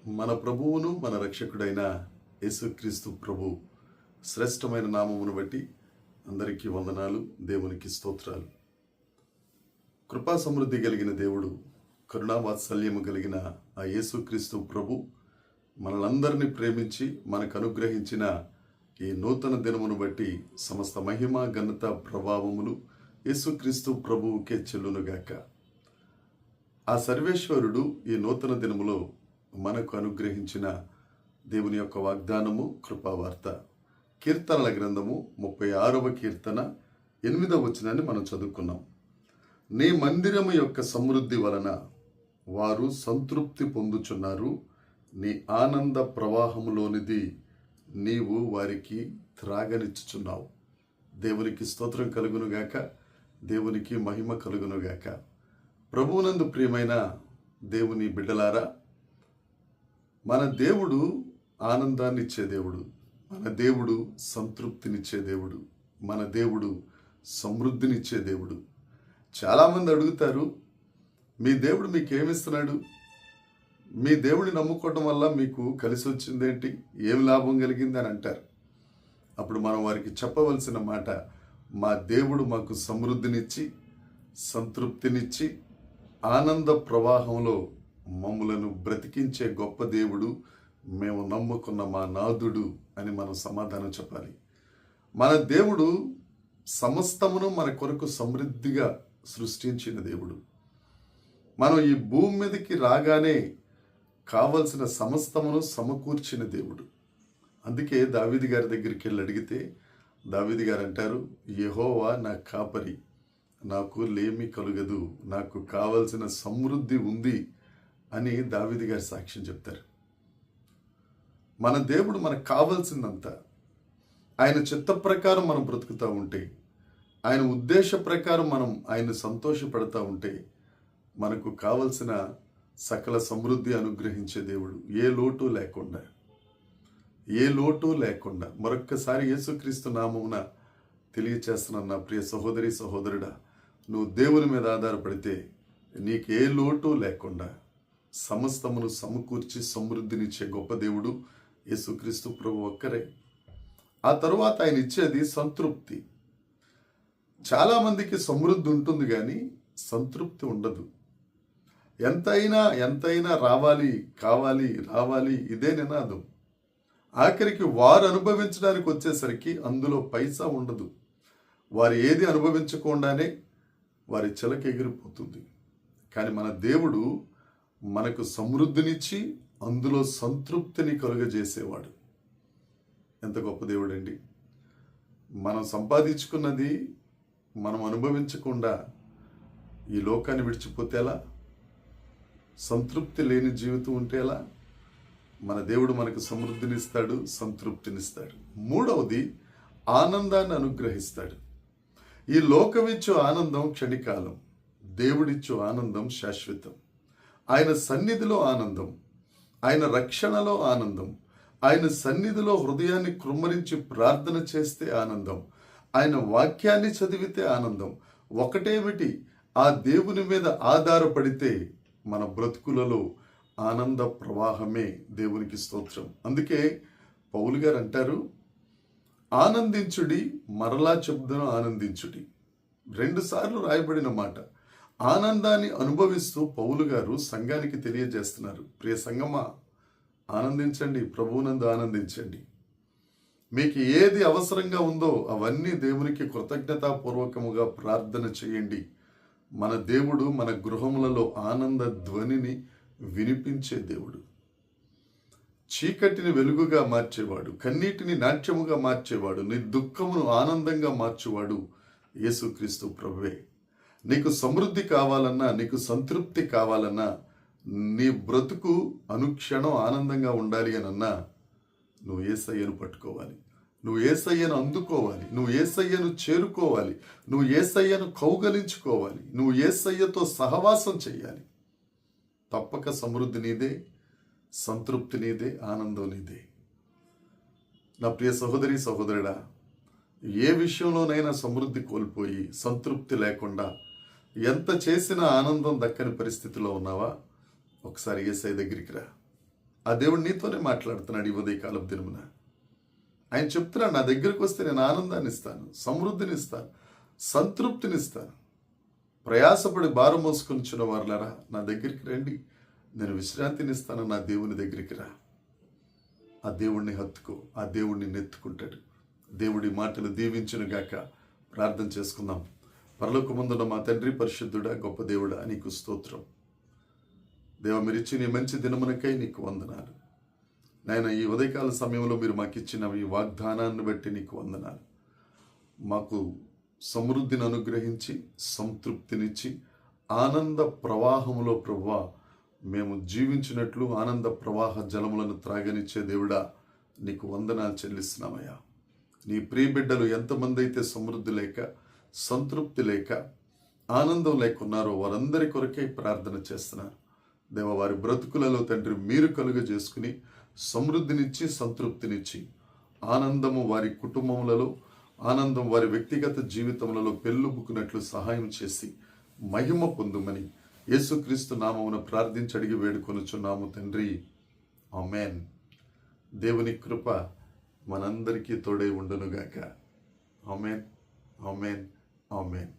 మన ప్రభువును మన రక్షకుడైన యేసుక్రీస్తు ప్రభు శ్రేష్టమైన నామమును బట్టి అందరికీ వందనాలు, దేవునికి స్తోత్రాలు. కృపా సమృద్ధి కలిగిన దేవుడు, కరుణావాత్సల్యము కలిగిన ఆ యేసుక్రీస్తు ప్రభు మనలందరినీ ప్రేమించి మనకు అనుగ్రహించిన ఈ నూతన దినమును బట్టి సమస్త మహిమ ఘనత ప్రభావములు యేసుక్రీస్తు ప్రభువుకే చెల్లునుగాక. ఆ సర్వేశ్వరుడు ఈ నూతన దినములో మనకు అనుగ్రహించిన దేవుని యొక్క వాగ్దానము కృపావార్త. కీర్తనల గ్రంథము 36వ కీర్తన 8వ వచనాన్ని మనం చదువుకున్నాం. నీ మందిరము యొక్క సమృద్ధి వలన వారు సంతృప్తి పొందుచున్నారు, నీ ఆనంద ప్రవాహములోనిది నీవు వారికి త్రాగనిచ్చుచున్నావు. దేవునికి స్తోత్రం కలుగునుగాక, దేవునికి మహిమ కలుగునుగాక. ప్రభువునందు ప్రియమైన దేవుని బిడ్డలారా, మన దేవుడు ఆనందాన్ని ఇచ్చే దేవుడు, మన దేవుడు సంతృప్తినిచ్చే దేవుడు, మన దేవుడు సమృద్ధినిచ్చే దేవుడు. చాలామంది అడుగుతారు, మీ దేవుడు మీకు ఏమిస్తున్నాడు? మీ దేవుడిని నమ్ముకోవడం వల్ల మీకు కలిసి వచ్చిందేంటి, ఏం లాభం కలిగింది అని అంటారు. అప్పుడు మనం వారికి చెప్పవలసిన మాట, మా దేవుడు మాకు సమృద్ధినిచ్చి సంతృప్తినిచ్చి ఆనంద ప్రవాహంలో మమ్ములను బ్రతికించే గొప్ప దేవుడు, మేము నమ్ముకున్న మా నాథుడు అని మనం సమాధానం చెప్పాలి. మన దేవుడు సమస్తమును మన కొరకు సమృద్ధిగా సృష్టించిన దేవుడు. మనం ఈ భూమి మీదకి రాగానే కావలసిన సమస్తమును సమకూర్చిన దేవుడు. అందుకే దావీదు గారి దగ్గరికి వెళ్ళి అడిగితే దావీదు గారు అంటారు, యెహోవా నా కాపరి, నాకు లేమి కలుగదు, నాకు కావలసిన సమృద్ధి ఉంది అని దావీదు గారి సాక్ష్యం చెప్తారు. మన దేవుడు మనకు కావాల్సిందంతా ఆయన చిత్త ప్రకారం మనం బ్రతుకుతూ ఉంటే, ఆయన ఉద్దేశ ప్రకారం మనం ఆయన సంతోషపడతా ఉంటే మనకు కావలసిన సకల సమృద్ధి అనుగ్రహించే దేవుడు. ఏ లోటు లేకుండా మరొక్కసారి యేసుక్రీస్తు నామమున తెలియచేస్తున్నాను, నా ప్రియ సహోదరి సహోదరుడా, నువ్వు దేవుని మీద ఆధారపడితే నీకు ఏ లోటు లేకుండా సమస్తమును సమకూర్చి సమృద్ధినిచ్చే గొప్ప దేవుడు యేసుక్రీస్తు ప్రభు ఒక్కరే. ఆ తరువాత ఆయన ఇచ్చేది సంతృప్తి. చాలామందికి సమృద్ధి ఉంటుంది కానీ సంతృప్తి ఉండదు. ఎంతైనా రావాలి, కావాలి, రావాలి, ఇదే నినాదం. ఆఖరికి వారు అనుభవించడానికి వచ్చేసరికి అందులో పైసా ఉండదు. వారు ఏది అనుభవించకుండానే వారి చిలక ఎగిరిపోతుంది. కానీ మన దేవుడు మనకు సమృద్ధినిచ్చి అందులో సంతృప్తిని కలుగజేసేవాడు. ఎంత గొప్ప దేవుడు అండి. మనం సంపాదించుకున్నది మనం అనుభవించకుండా ఈ లోకాన్ని విడిచిపోతే ఎలా? సంతృప్తి లేని జీవితం ఉంటే ఎలా? మన దేవుడు మనకు సమృద్ధినిస్తాడు, సంతృప్తినిస్తాడు. మూడవది, ఆనందాన్ని అనుగ్రహిస్తాడు. ఈ లోకమిచ్చు ఆనందం క్షణికాలం, దేవుడిచ్చు ఆనందం శాశ్వతం. ఆయన సన్నిధిలో ఆనందం, ఆయన రక్షణలో ఆనందం, ఆయన సన్నిధిలో హృదయాన్ని కృమ్మరించి ప్రార్థన చేస్తే ఆనందం, ఆయన వాక్యాన్ని చదివితే ఆనందం. ఒకటేమిటి, ఆ దేవుని మీద ఆధారపడితే మన బ్రతుకులలో ఆనంద ప్రవాహమే. దేవునికి స్తోత్రం. అందుకే పౌలు గారు అంటారు, ఆనందించుడి, మరలా చెబుదును ఆనందించుడి. 2 సార్లు రాయబడిన మాట. ఆనందాన్ని అనుభవిస్తూ పౌలు గారు సంఘానికి తెలియజేస్తున్నారు, ప్రియ సంగమా, ఆనందించండి, ప్రభువునందు ఆనందించండి. మీకు ఏది అవసరంగా ఉందో అవన్నీ దేవునికి కృతజ్ఞతాపూర్వకముగా ప్రార్థన చేయండి. మన దేవుడు మన గృహములలో ఆనంద ధ్వనిని వినిపించే దేవుడు. చీకటిని వెలుగుగా మార్చేవాడు, కన్నీటిని నాట్యముగా మార్చేవాడు, నీ దుఃఖమును ఆనందంగా మార్చేవాడు యేసుక్రీస్తు ప్రభువే. నీకు సమృద్ధి కావాలన్నా, నీకు సంతృప్తి కావాలన్నా, నీ బ్రతుకు అనుక్షణం ఆనందంగా ఉండాలి అనన్నా నువ్వు యేసయ్యను పట్టుకోవాలి, నువ్వు యేసయ్యను అందుకోవాలి, నువ్వు యేసయ్యను చేరుకోవాలి, నువ్వు యేసయ్యను కౌగలించుకోవాలి, నువ్వు యేసయ్యతో సహవాసం చేయాలి. తప్పక సమృద్ధి నీదే, సంతృప్తి నీదే, ఆనందం నీదే. నా ప్రియ సహోదరి సహోదరుడా, ఏ విషయంలోనైనా సమృద్ధి కోల్పోయి సంతృప్తి లేకుండా ఎంత చేసినా ఆనందం దక్కని పరిస్థితిలో ఉన్నావా? ఒకసారి యేసయ్య దగ్గరికి రా. ఆ దేవుడు నీతోనే మాట్లాడుతున్నాడు ఈ ఉదయకాలం దినమున. ఆయన చెప్తున్నాడు, నా దగ్గరకు వస్తే నేను ఆనందాన్ని ఇస్తాను, సమృద్ధిని ఇస్తాను, సంతృప్తినిస్తాను. ప్రయాసపడి భారం మోసుకొనిచున్న వారులారా నా దగ్గరికి రండి, నేను విశ్రాంతినిస్తాను. నా దేవుని దగ్గరికి రా. ఆ దేవుణ్ణి హత్తుకో, ఆ దేవుణ్ణి నెత్తుకుంటాడు. దేవుడి మాటలు దీవించును గాక. ప్రార్థన చేసుకుందాం. పరలోకమందున్న మా తండ్రి, పరిశుద్ధుడా, గొప్ప దేవుడా, నీకు స్తోత్రం. దేవ, మీరు ఇచ్చిన ఈ మంచి దినమునకై నీకు వందనాలు. నాయన, ఈ ఉదయకాల సమయంలో మీరు మాకు ఇచ్చిన ఈ వాగ్దానాన్ని బట్టి నీకు వందనాలు. మాకు సమృద్ధిని అనుగ్రహించి సంతృప్తినిచ్చి ఆనంద ప్రవాహంలో ప్రభువా మేము జీవించినట్లు ఆనంద ప్రవాహ జలములను త్రాగనిచ్చే దేవుడా, నీకు వందనాలు చెల్లిస్తున్నామయ్యా. నీ ప్రియ బిడ్డలు ఎంతమంది అయితే సమృద్ధి లేక, సంతృప్తి లేక, ఆనందం లేకున్నారో వారందరి కొరకే ప్రార్థన చేస్తున్నారు. దేవ, వారి బ్రతుకులలో తండ్రి మీరు కలుగజేసుకుని సమృద్ధినిచ్చి సంతృప్తినిచ్చి ఆనందము వారి కుటుంబములలో, ఆనందం వారి వ్యక్తిగత జీవితములలో పెళ్ళుబుకున్నట్లు సహాయం చేసి మహిమ పొందుమని యేసుక్రీస్తు నామమున ప్రార్థించి అడిగి వేడుకొనుచున్నాము తండ్రి. ఆమేన్. దేవుని కృప మనందరికీ తోడై ఉండునుగాక. ఆమేన్, ఆమేన్, ఆమేన్.